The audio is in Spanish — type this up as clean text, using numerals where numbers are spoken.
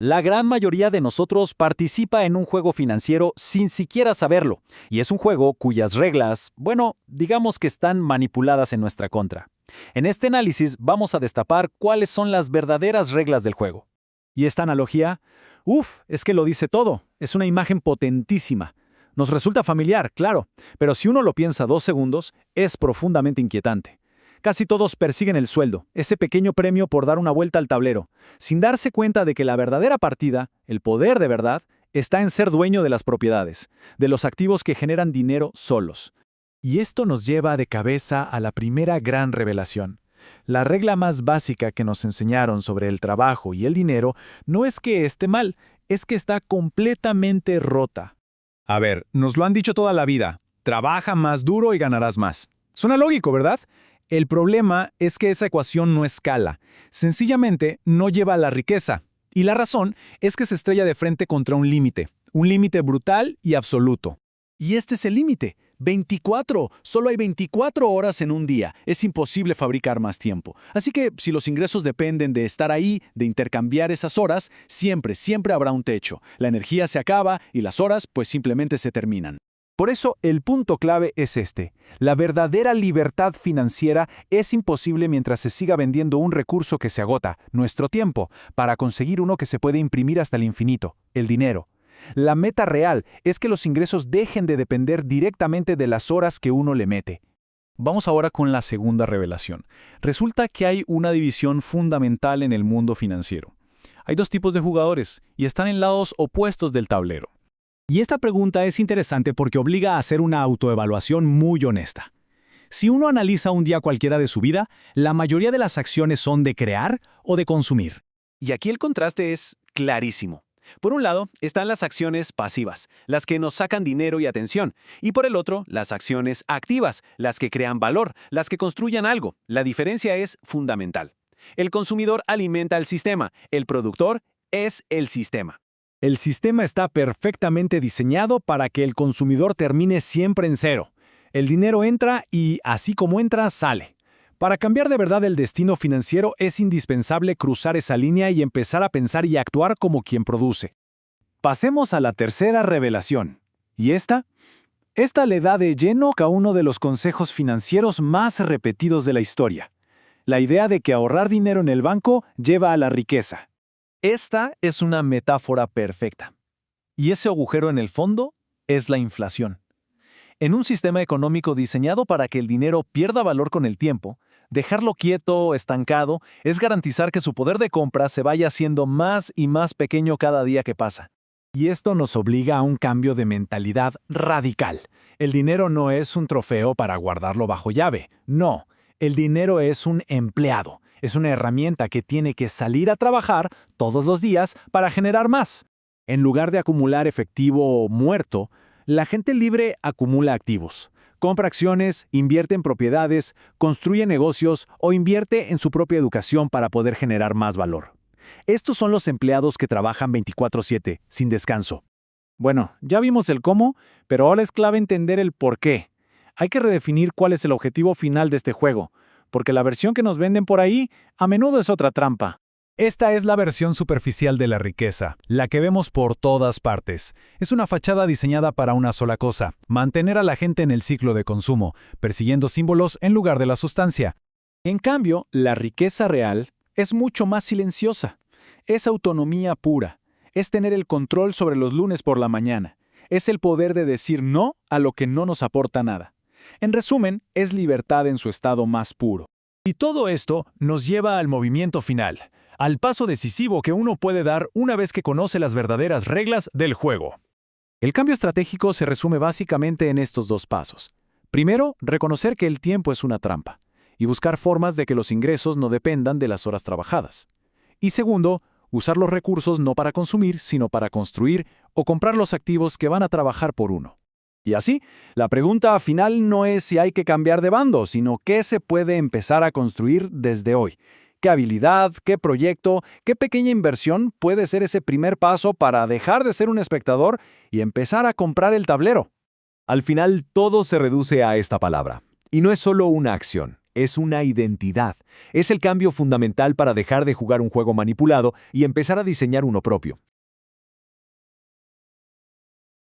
La gran mayoría de nosotros participa en un juego financiero sin siquiera saberlo, y es un juego cuyas reglas, bueno, digamos que están manipuladas en nuestra contra. En este análisis vamos a destapar cuáles son las verdaderas reglas del juego. Y esta analogía, es que lo dice todo, es una imagen potentísima. Nos resulta familiar, claro, pero si uno lo piensa 2 segundos, es profundamente inquietante. Casi todos persiguen el sueldo, ese pequeño premio por dar una vuelta al tablero, sin darse cuenta de que la verdadera partida, el poder de verdad, está en ser dueño de las propiedades, de los activos que generan dinero solos. Y esto nos lleva de cabeza a la primera gran revelación. La regla más básica que nos enseñaron sobre el trabajo y el dinero no es que esté mal, es que está completamente rota. A ver, nos lo han dicho toda la vida, trabaja más duro y ganarás más. Suena lógico, ¿verdad? El problema es que esa ecuación no escala, sencillamente no lleva a la riqueza, y la razón es que se estrella de frente contra un límite brutal y absoluto. Y este es el límite, 24, solo hay 24 horas en un día, es imposible fabricar más tiempo. Así que si los ingresos dependen de estar ahí, de intercambiar esas horas, siempre habrá un techo. La energía se acaba y las horas pues simplemente se terminan. Por eso, el punto clave es este. La verdadera libertad financiera es imposible mientras se siga vendiendo un recurso que se agota, nuestro tiempo, para conseguir uno que se puede imprimir hasta el infinito, el dinero. La meta real es que los ingresos dejen de depender directamente de las horas que uno le mete. Vamos ahora con la segunda revelación. Resulta que hay una división fundamental en el mundo financiero. Hay dos tipos de jugadores y están en lados opuestos del tablero. Y esta pregunta es interesante porque obliga a hacer una autoevaluación muy honesta. Si uno analiza un día cualquiera de su vida, la mayoría de las acciones son de crear o de consumir. Y aquí el contraste es clarísimo. Por un lado, están las acciones pasivas, las que nos sacan dinero y atención, y por el otro, las acciones activas, las que crean valor, las que construyan algo. La diferencia es fundamental. El consumidor alimenta al sistema, el productor es el sistema. El sistema está perfectamente diseñado para que el consumidor termine siempre en cero. El dinero entra y, así como entra, sale. Para cambiar de verdad el destino financiero es indispensable cruzar esa línea y empezar a pensar y actuar como quien produce. Pasemos a la tercera revelación. ¿Y esta? Esta le da de lleno a uno de los consejos financieros más repetidos de la historia. La idea de que ahorrar dinero en el banco lleva a la riqueza. Esta es una metáfora perfecta. Y ese agujero en el fondo es la inflación. En un sistema económico diseñado para que el dinero pierda valor con el tiempo, dejarlo quieto o estancado es garantizar que su poder de compra se vaya haciendo más y más pequeño cada día que pasa. Y esto nos obliga a un cambio de mentalidad radical. El dinero no es un trofeo para guardarlo bajo llave. No, el dinero es un empleado. Es una herramienta que tiene que salir a trabajar todos los días para generar más. En lugar de acumular efectivo muerto, la gente libre acumula activos. Compra acciones, invierte en propiedades, construye negocios o invierte en su propia educación para poder generar más valor. Estos son los empleados que trabajan 24/7, sin descanso. Bueno, ya vimos el cómo, pero ahora es clave entender el por qué. Hay que redefinir cuál es el objetivo final de este juego, porque la versión que nos venden por ahí a menudo es otra trampa. Esta es la versión superficial de la riqueza, la que vemos por todas partes. Es una fachada diseñada para una sola cosa, mantener a la gente en el ciclo de consumo, persiguiendo símbolos en lugar de la sustancia. En cambio, la riqueza real es mucho más silenciosa. Es autonomía pura. Es tener el control sobre los lunes por la mañana. Es el poder de decir no a lo que no nos aporta nada. En resumen, es libertad en su estado más puro. Y todo esto nos lleva al movimiento final, al paso decisivo que uno puede dar una vez que conoce las verdaderas reglas del juego. El cambio estratégico se resume básicamente en estos dos pasos. Primero, reconocer que el tiempo es una trampa y buscar formas de que los ingresos no dependan de las horas trabajadas. Y segundo, usar los recursos no para consumir, sino para construir o comprar los activos que van a trabajar por uno. Y así, la pregunta final no es si hay que cambiar de bando, sino qué se puede empezar a construir desde hoy. ¿Qué habilidad, qué proyecto, qué pequeña inversión puede ser ese primer paso para dejar de ser un espectador y empezar a comprar el tablero? Al final, todo se reduce a esta palabra. Y no es solo una acción, es una identidad. Es el cambio fundamental para dejar de jugar un juego manipulado y empezar a diseñar uno propio.